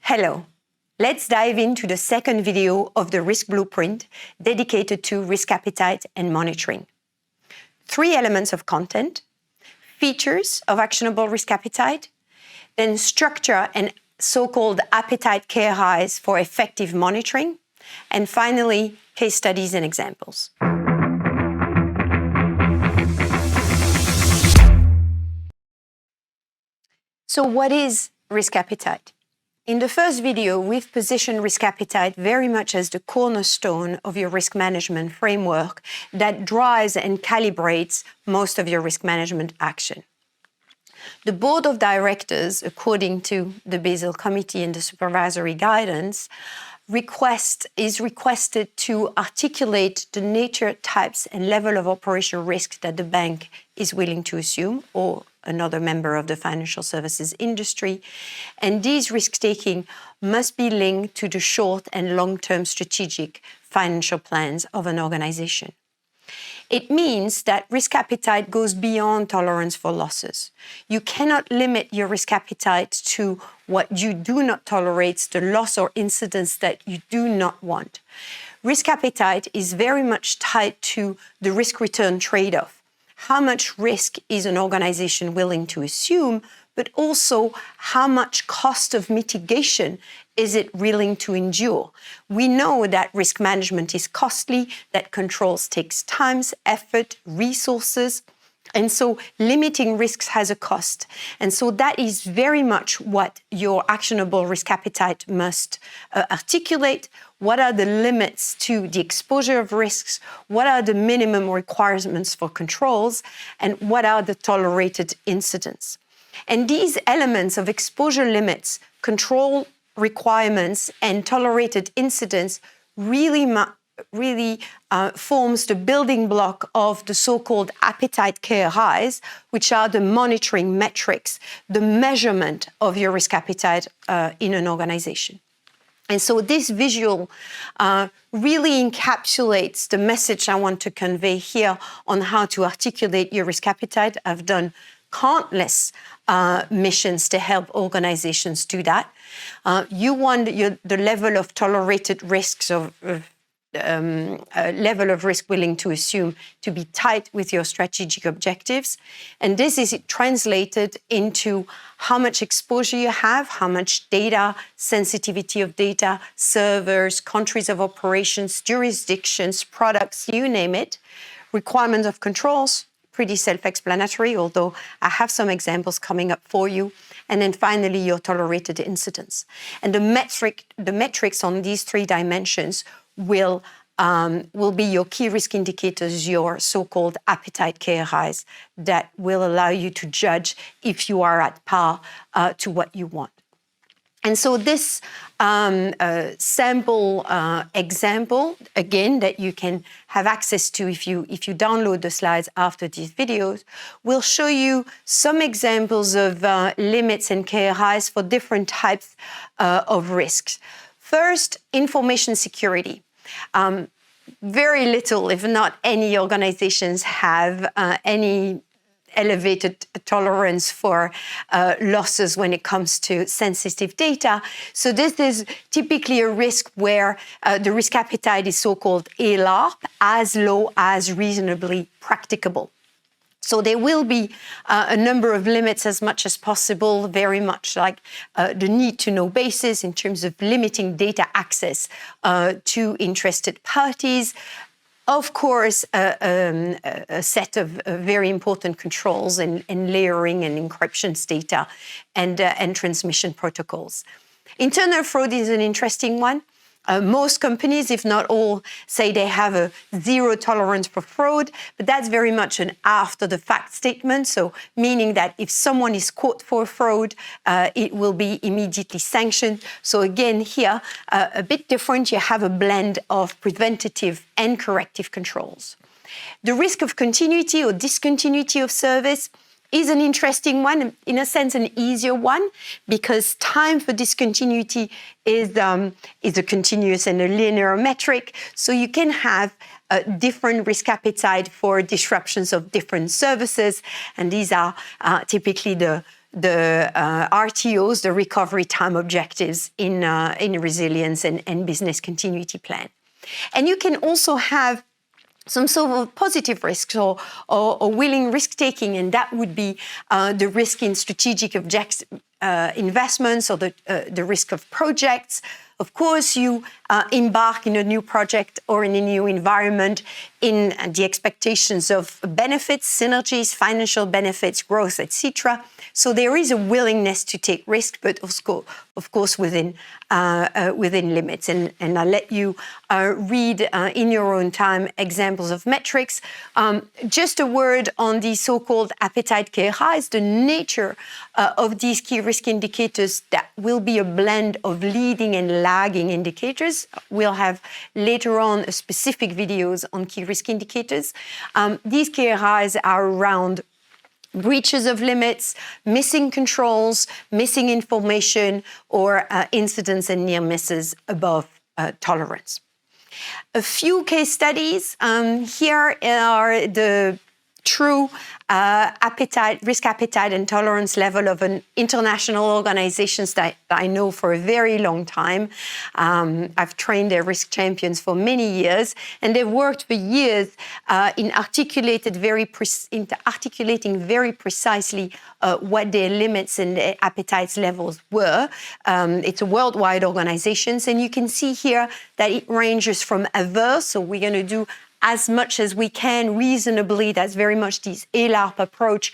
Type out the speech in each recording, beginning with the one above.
Hello. Let's dive into the second video of the Risk Blueprint dedicated to risk appetite and monitoring. 3 elements of content: features of actionable risk appetite, then structure and so-called appetite KRIs for effective monitoring, and finally, case studies and examples. So what is risk appetite? In the first video, we've positioned risk appetite very much as the cornerstone of your risk management framework that drives and calibrates most of your risk management action. The board of directors, according to the Basel Committee and the supervisory guidance, is requested to articulate the nature, types, and level of operational risk that the bank is willing to assume, or another member of the financial services industry. And these risk-taking must be linked to the short and long-term strategic financial plans of an organization. It means that risk appetite goes beyond tolerance for losses. You cannot limit your risk appetite to what you do not tolerate, the loss or incidents that you do not want. Risk appetite is very much tied to the risk-return trade-off. How much risk is an organization willing to assume, but also how much cost of mitigation is it willing to endure? We know that risk management is costly, that controls takes time, effort, resources, and so limiting risks has a cost. And so that is very much what your actionable risk appetite must articulate. What are the limits to the exposure of risks? What are the minimum requirements for controls? And what are the tolerated incidents? And these elements of exposure limits, control requirements, and tolerated incidents really forms the building block of the so-called appetite KRIs, which are the monitoring metrics, the measurement of your risk appetite in an organization. And so this visual really encapsulates the message I want to convey here on how to articulate your risk appetite. I've done countless missions to help organizations do that. You want the level of tolerated risks of level of risk willing to assume to be tight with your strategic objectives. And this is translated into how much exposure you have, how much data, sensitivity of data, servers, countries of operations, jurisdictions, products, you name it. Requirements of controls, pretty self-explanatory, although I have some examples coming up for you. And then finally, your tolerated incidents. And the metrics on these 3 dimensions will be your key risk indicators, your so-called appetite KRIs, that will allow you to judge if you are at par to what you want. And so this sample example, again, that you can have access to if you download the slides after these videos, will show you some examples of limits and KRIs for different types of risks. First, information security. Very little, if not any, organizations have any elevated tolerance for losses when it comes to sensitive data. So this is typically a risk where the risk appetite is so-called ALARP, as low as reasonably practicable. So there will be a number of limits as much as possible, very much like the need to know basis in terms of limiting data access to interested parties. Of course, a set of very important controls in layering and encryption data and transmission protocols. Internal fraud is an interesting one. Most companies, if not all, say they have a 0 tolerance for fraud, but that's very much an after-the-fact statement, so meaning that if someone is caught for fraud, it will be immediately sanctioned. So again, here, a bit different. You have a blend of preventative and corrective controls. The risk of continuity or discontinuity of service is an interesting one, in a sense an easier one, because time for discontinuity is a continuous and a linear metric. So you can have a different risk appetite for disruptions of different services. And these are typically the the RTOs, the recovery time objectives in resilience and business continuity plan. And you can also have some sort of positive risks or willing risk-taking, and that would be the risk in strategic investments or the risk of projects. Of course, you embark in a new project or in a new environment in the expectations of benefits, synergies, financial benefits, growth, etc. So there is a willingness to take risk, but of course within limits. And I'll let you read in your own time examples of metrics. Just a word on the so-called appetite KRIs, the nature of these key risk indicators that will be a blend of leading and lagging indicators. We'll have later on specific videos on key risk indicators. These KRIs are around breaches of limits, missing controls, missing information, or incidents and near misses above tolerance. A few case studies. Here are the true risk appetite and tolerance level of an international organizations that I know for a very long time. I've trained their risk champions for many years, and they've worked for years in articulating very precisely what their limits and their appetite levels were. It's a worldwide organization, and you can see here that it ranges from averse, so we're going to do as much as we can reasonably. That's very much this ALARP approach.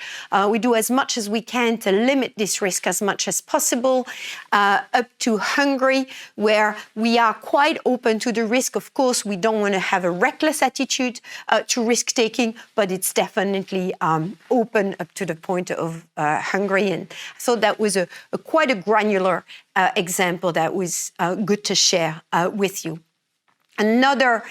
We do as much as we can to limit this risk as much as possible, up to hungry, where we are quite open to the risk. Of course, we don't want to have a reckless attitude to risk-taking, but it's definitely open up to the point of hungry. And so that was quite a granular example that was good to share with you. Another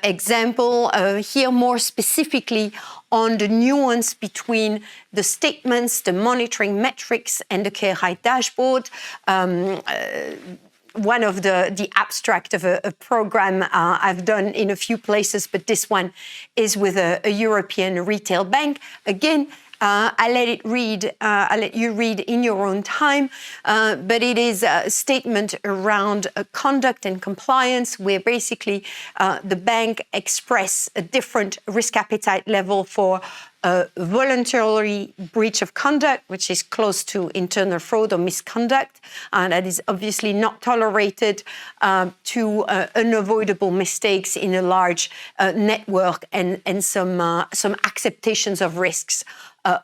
example here, more specifically on the nuance between the statements, the monitoring metrics, and the KRI dashboard. One of the abstract of a program I've done in a few places, but this one is with a European retail bank. Again, I'll let you read in your own time, but it is a statement around conduct and compliance, where basically the bank express a different risk appetite level for a voluntary breach of conduct, which is close to internal fraud or misconduct, and that is obviously not tolerated, to unavoidable mistakes in a large network and some acceptations of risks.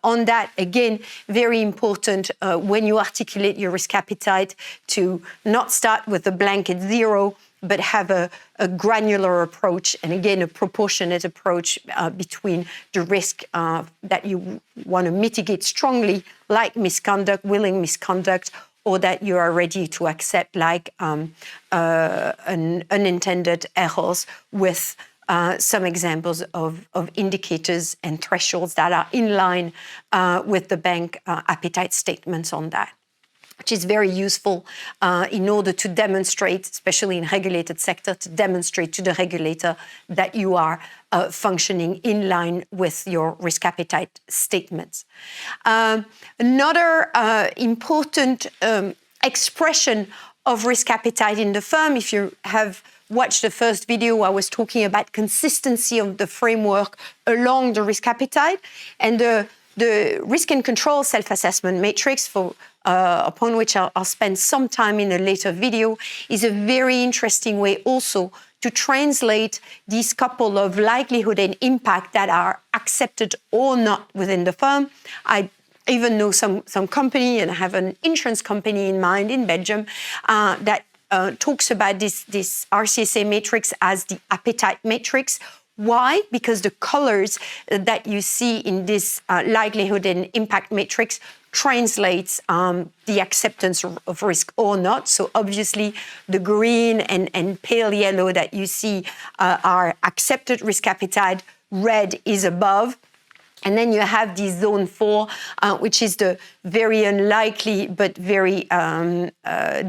On that, again, very important when you articulate your risk appetite to not start with a blanket zero, but have a granular approach, and again, a proportionate approach between the risk that you want to mitigate strongly, like misconduct, willing misconduct, or that you are ready to accept, like unintended errors, with some examples of indicators and thresholds that are in line with the bank appetite statements on that, which is very useful in order to demonstrate, especially in regulated sector, to demonstrate to the regulator that you are functioning in line with your risk appetite statements. Another important expression of risk appetite in the firm, if you have watched the first video, I was talking about consistency of the framework along the risk appetite, and the risk and control self-assessment matrix, upon which I'll spend some time in a later video, is a very interesting way also to translate these couple of likelihood and impact that are accepted or not within the firm. I even know some company, and I have an insurance company in mind in Belgium, that talks about this RSCA matrix as the appetite matrix. Why? Because the colors that you see in this likelihood and impact matrix translates the acceptance of risk or not. So obviously the green and pale yellow that you see are accepted risk appetite, red is above. And then you have the zone 4, which is the very unlikely but very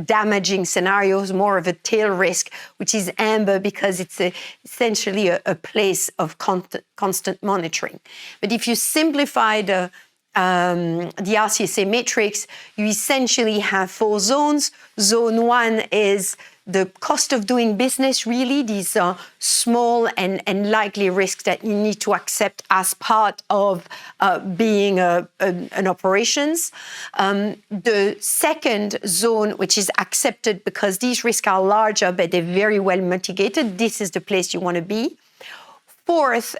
damaging scenarios, more of a tail risk, which is amber because it's essentially a place of constant monitoring. But if you simplify the the RSCA matrix, you essentially have 4 zones. Zone 1 is the cost of doing business, really. These are small and likely risks that you need to accept as part of being an operations. The second zone, which is accepted because these risks are larger, but they're very well mitigated, this is the place you want to be. Fourth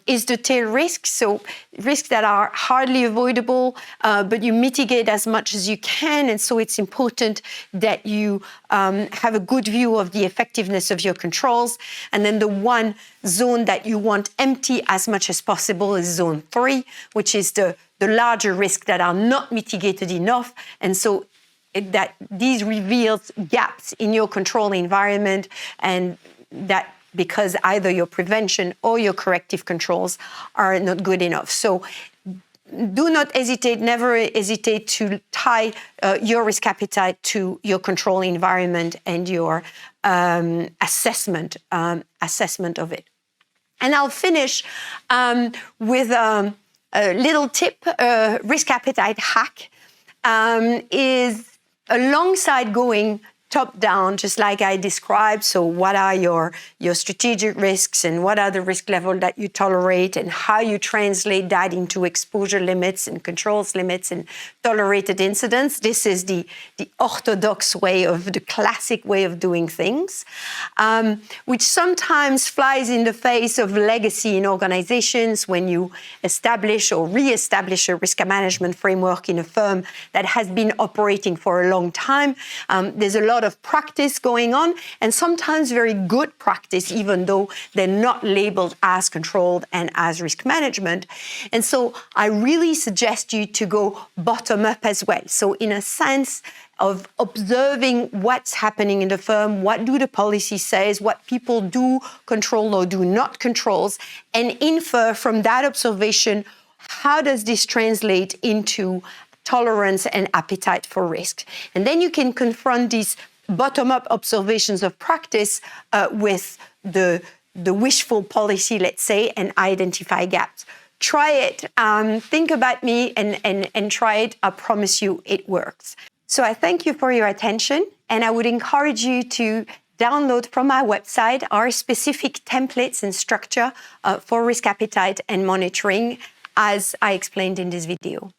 is the tail risks, so risks that are hardly avoidable, but you mitigate as much as you can, and so it's important that you have a good view of the effectiveness of your controls. And then the one zone that you want empty as much as possible is zone 3, which is the larger risks that are not mitigated enough, and so that these reveals gaps in your control environment, and that because either your prevention or your corrective controls are not good enough. So do not hesitate, never hesitate to tie your risk appetite to your control environment and your assessment of it. And I'll finish with a little tip. Risk appetite hack is alongside going top-down, just like I described. So what are your strategic risks, and what are the risk level that you tolerate, and how you translate that into exposure limits and controls limits and tolerated incidents. This is the orthodox way, of the classic way of doing things, which sometimes flies in the face of legacy in organizations when you establish or re-establish a risk management framework in a firm that has been operating for a long time. There's a lot of practice going on, and sometimes very good practice, even though they're not labeled as controlled and as risk management. And so I really suggest you to go bottom up as well. So in a sense of observing what's happening in the firm, what do the policy says, what people do control or do not controls, and infer from that observation, how does this translate into tolerance and appetite for risk. And then you can confront these bottom-up observations of practice with the wishful policy, let's say, and identify gaps. Try it. Think about me and try it. I promise you it works. So I thank you for your attention, and I would encourage you to download from our website our specific templates and structure for risk appetite and monitoring, as I explained in this video.